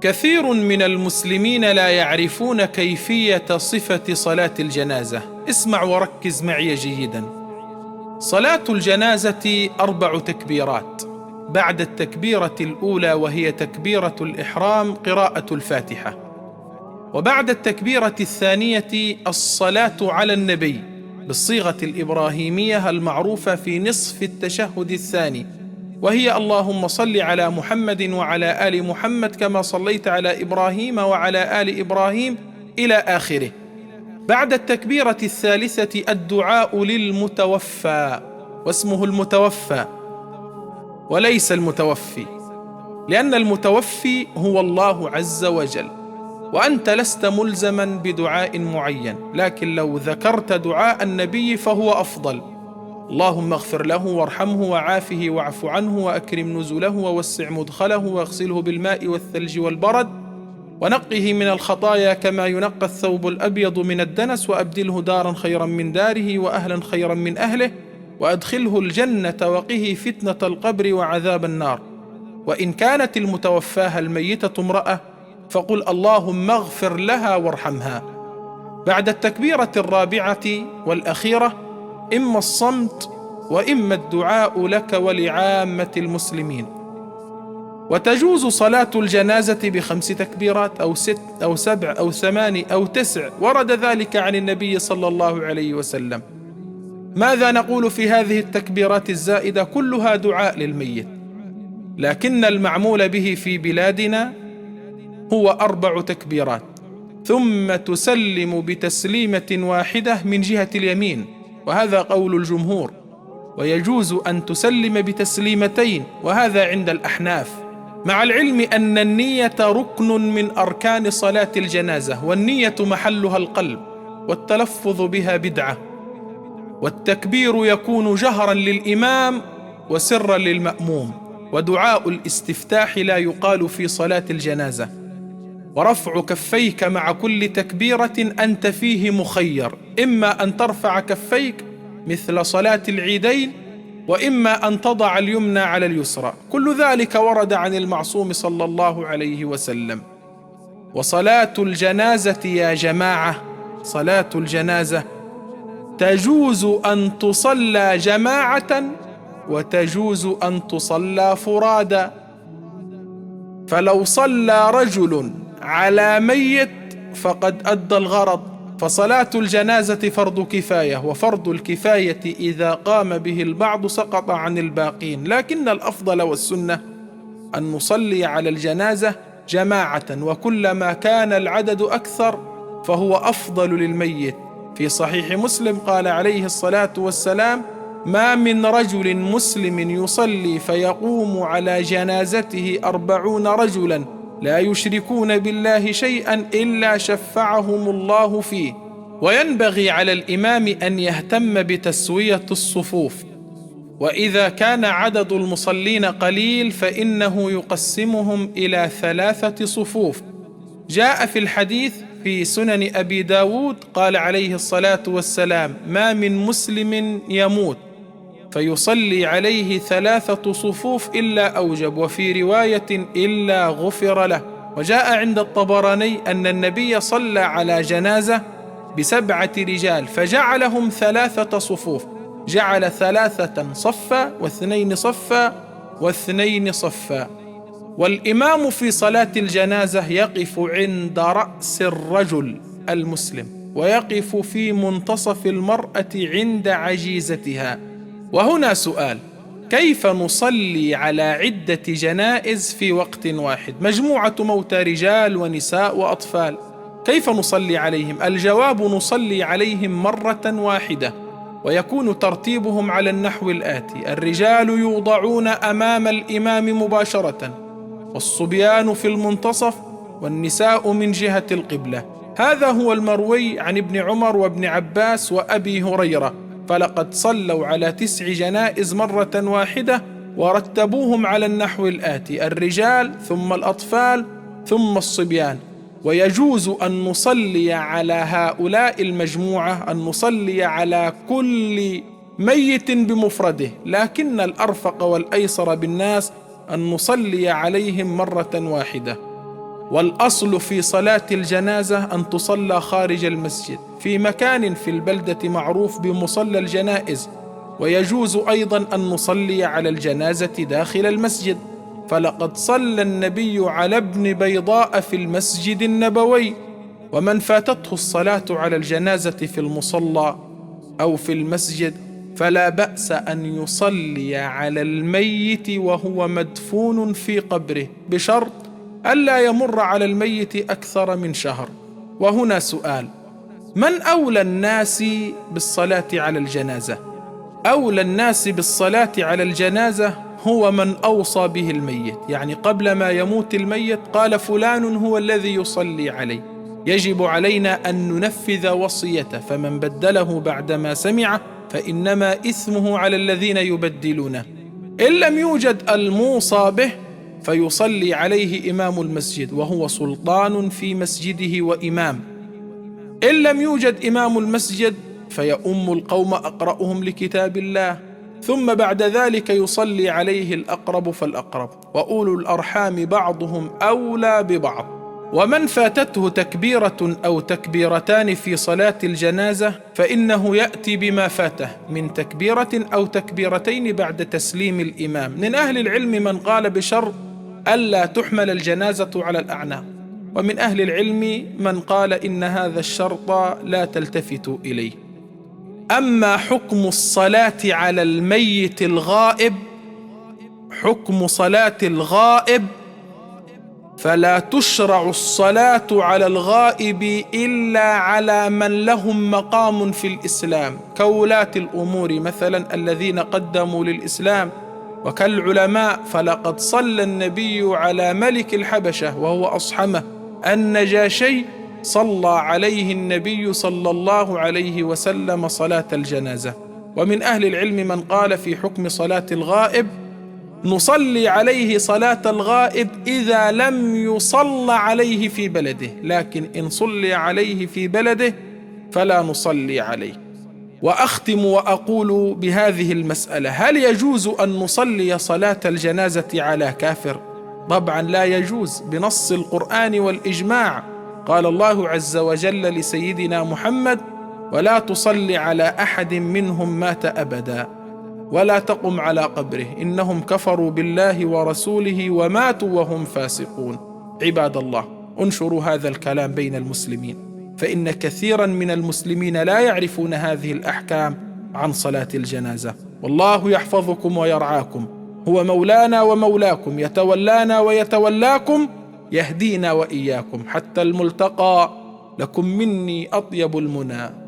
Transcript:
كثير من المسلمين لا يعرفون كيفية صفة صلاة الجنازة. اسمع وركز معي جيدا. صلاة الجنازة 4 تكبيرات. بعد التكبيرة الأولى وهي تكبيرة الإحرام قراءة الفاتحة، وبعد التكبيرة الثانية الصلاة على النبي بالصيغة الإبراهيمية المعروفة في نصف التشهد الثاني، وهي اللهم صل على محمد وعلى آل محمد كما صليت على إبراهيم وعلى آل إبراهيم إلى آخره. بعد التكبيرة الثالثة الدعاء للمتوفى، واسمه المتوفى وليس المتوفي، لأن المتوفي هو الله عز وجل، وأنت لست ملزما بدعاء معين، لكن لو ذكرت دعاء النبي فهو أفضل. اللهم اغفر له وارحمه وعافه واعف عنه وأكرم نزله ووسع مدخله واغسله بالماء والثلج والبرد ونقه من الخطايا كما ينقى الثوب الأبيض من الدنس، وأبدله دارا خيرا من داره وأهلا خيرا من أهله، وأدخله الجنة وقه فتنة القبر وعذاب النار. وإن كانت المتوفاة الميتة امرأة فقل اللهم اغفر لها وارحمها. بعد التكبيرة الرابعة والأخيرة إما الصمت وإما الدعاء لك ولعامة المسلمين. وتجوز صلاة الجنازة ب5 تكبيرات أو 6 أو 7 أو 8 أو 9، ورد ذلك عن النبي صلى الله عليه وسلم. ماذا نقول في هذه التكبيرات الزائدة؟ كلها دعاء للميت، لكن المعمول به في بلادنا هو 4 تكبيرات، ثم تسلم بتسليمة واحدة من جهة اليمين، وهذا قول الجمهور، ويجوز أن تسلم بتسليمتين، وهذا عند الأحناف، مع العلم أن النية ركن من أركان صلاة الجنازة، والنية محلها القلب، والتلفظ بها بدعة. والتكبير يكون جهرا للإمام وسرا للمأموم، ودعاء الاستفتاح لا يقال في صلاة الجنازة. ورفع كفيك مع كل تكبيرة أنت فيه مخير، إما أن ترفع كفيك مثل صلاة العيدين، وإما أن تضع اليمنى على اليسرى، كل ذلك ورد عن المعصوم صلى الله عليه وسلم. وصلاة الجنازة يا جماعة، صلاة الجنازة تجوز أن تصلى جماعة وتجوز أن تصلى فرادا. فلو صلى رجل على ميت فقد أدى الغرض، فصلاة الجنازة فرض كفاية، وفرض الكفاية إذا قام به البعض سقط عن الباقين، لكن الأفضل والسنة أن نصلي على الجنازة جماعة، وكلما كان العدد أكثر فهو أفضل للميت. في صحيح مسلم قال عليه الصلاة والسلام: ما من رجل مسلم يصلي فيقوم على جنازته 40 رجلا لا يشركون بالله شيئا إلا شفعهم الله فيه. وينبغي على الإمام أن يهتم بتسوية الصفوف، وإذا كان عدد المصلين قليل فإنه يقسمهم إلى 3 صفوف. جاء في الحديث في سنن أبي داود قال عليه الصلاة والسلام: ما من مسلم يموت فيصلي عليه 3 صفوف إلا أوجب، وفي رواية إلا غفر له. وجاء عند الطبراني أن النبي صلى على جنازة ب7 رجال فجعلهم 3 صفوف، جعل 3 صفا و2 صفا و2 صفا. والإمام في صلاة الجنازة يقف عند رأس الرجل المسلم، ويقف في منتصف المرأة عند عجيزتها. وهنا سؤال: كيف نصلي على عدة جنائز في وقت واحد، مجموعة موتى رجال ونساء وأطفال، كيف نصلي عليهم؟ الجواب: نصلي عليهم مرة واحدة، ويكون ترتيبهم على النحو الآتي: الرجال يوضعون أمام الإمام مباشرة، والصبيان في المنتصف، والنساء من جهة القبلة. هذا هو المروي عن ابن عمر وابن عباس وأبي هريرة، فلقد صلوا على 9 جنائز مرة واحدة ورتبوهم على النحو الآتي: الرجال ثم الأطفال ثم الصبيان. ويجوز أن نصلي على هؤلاء المجموعة، أن نصلي على كل ميت بمفرده، لكن الأرفق والأيسر بالناس أن نصلي عليهم مرة واحدة. والأصل في صلاة الجنازة أن تصلى خارج المسجد في مكان في البلدة معروف بمصلى الجنائز، ويجوز أيضا أن نصلي على الجنازة داخل المسجد، فلقد صلى النبي على ابن بيضاء في المسجد النبوي. ومن فاتته الصلاة على الجنازة في المصلى أو في المسجد فلا بأس أن يصلي على الميت وهو مدفون في قبره، بشرط ألا يمر على الميت أكثر من شهر. وهنا سؤال: من أولى الناس بالصلاة على الجنازة؟ أولى الناس بالصلاة على الجنازة هو من أوصى به الميت، يعني قبل ما يموت الميت قال فلان هو الذي يصلي عليه، يجب علينا أن ننفذ وصيته، فمن بدله بعدما سمعه فإنما إثمه على الذين يبدلونه. إن لم يوجد الموصى به فيصلي عليه إمام المسجد، وهو سلطان في مسجده وإمام. إن لم يوجد إمام المسجد فيؤم القوم أقرأهم لكتاب الله، ثم بعد ذلك يصلي عليه الأقرب فالأقرب، وأولو الأرحام بعضهم أولى ببعض. ومن فاتته تكبيرة أو تكبيرتان في صلاة الجنازة فإنه يأتي بما فاته من تكبيرة أو تكبيرتين بعد تسليم الإمام. من أهل العلم من قال بشرط ألا تحمل الجنازة على الأعناق، ومن أهل العلم من قال إن هذا الشرط لا تلتفت إليه. أما حكم الصلاة على الميت الغائب، حكم صلاة الغائب فلا تشرع الصلاة على الغائب إلا على من لهم مقام في الإسلام، كولاة الأمور مثلا الذين قدموا للإسلام، وكالعلماء، فلقد صلى النبي على ملك الحبشة وهو أصحمه النجاشي، صلى عليه النبي صلى الله عليه وسلم صلاة الجنازة. ومن أهل العلم من قال في حكم صلاة الغائب نصلي عليه صلاة الغائب إذا لم يصلى عليه في بلده، لكن إن صلي عليه في بلده فلا نصلي عليه. وأختم وأقول بهذه المسألة: هل يجوز أن نصلي صلاة الجنازة على كافر؟ طبعا لا يجوز بنص القرآن والإجماع. قال الله عز وجل لسيدنا محمد: ولا تصلي على أحد منهم مات أبدا ولا تقم على قبره إنهم كفروا بالله ورسوله وماتوا وهم فاسقون. عباد الله، انشروا هذا الكلام بين المسلمين، فإن كثيرا من المسلمين لا يعرفون هذه الأحكام عن صلاة الجنازة. والله يحفظكم ويرعاكم، هو مولانا ومولاكم، يتولانا ويتولاكم، يهدينا وإياكم. حتى الملتقى، لكم مني أطيب المنى.